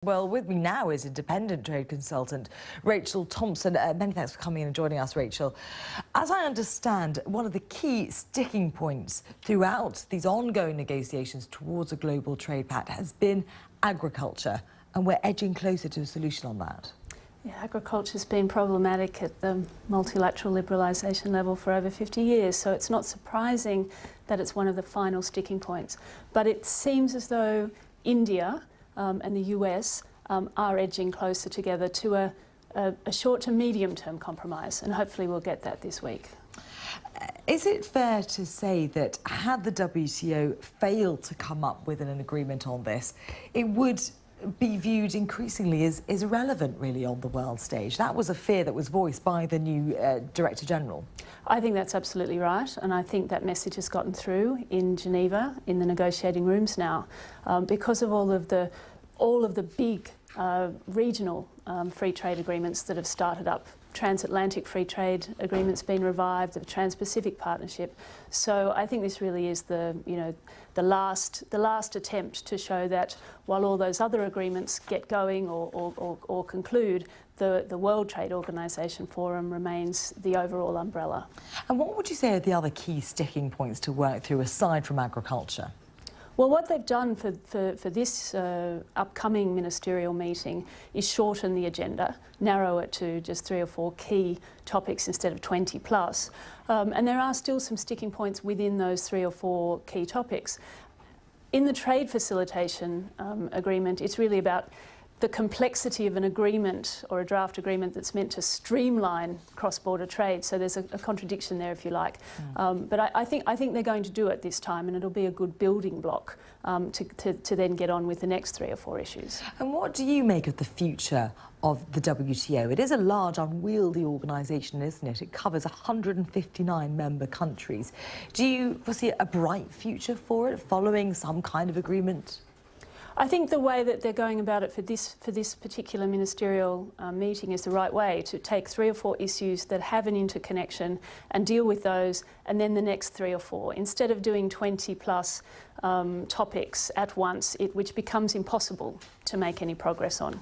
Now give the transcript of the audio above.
Well, with me now is independent trade consultant Rachel Thompson. Many thanks for coming in and joining us, Rachel. As I understand, one of the key sticking points throughout these ongoing negotiations towards a global trade pact has been agriculture, and we're edging closer to a solution on that. Yeah, agriculture's been problematic at the multilateral liberalisation level for over 50 years, so it's not surprising that it's one of the final sticking points. But it seems as though India and the US are edging closer together to a short to medium term compromise, and hopefully we'll get that this week. Is it fair to say that had the WTO failed to come up with an agreement on this, it would be viewed increasingly as irrelevant really on the world stage? That was a fear that was voiced by the new Director General. I think that's absolutely right, and I think that message has gotten through in Geneva, in the negotiating rooms now, because of all of the big regional free trade agreements that have started up. Transatlantic free trade agreements been revived, the Trans-Pacific Partnership. So I think this really is the last attempt to show that while all those other agreements get going or conclude, the World Trade Organization Forum remains the overall umbrella. And what would you say are the other key sticking points to work through aside from agriculture? Well, what they've done for this upcoming ministerial meeting is shorten the agenda, narrow it to just 3 or 4 key topics instead of 20 plus. And there are still some sticking points within those 3 or 4 key topics. In the trade facilitation agreement, it's really about the complexity of an agreement or a draft agreement that's meant to streamline cross-border trade. So there's a contradiction there, if you like. But I think they're going to do it this time, and it'll be a good building block to then get on with the next 3 or 4 issues. And what do you make of the future of the WTO? It is a large, unwieldy organisation, isn't it? It covers 159 member countries. Do you foresee a bright future for it, following some kind of agreement? I think the way that they're going about it for this particular ministerial meeting is the right way, to take 3 or 4 issues that have an interconnection and deal with those, and then the next 3 or 4, instead of doing 20 plus topics at once, which becomes impossible to make any progress on.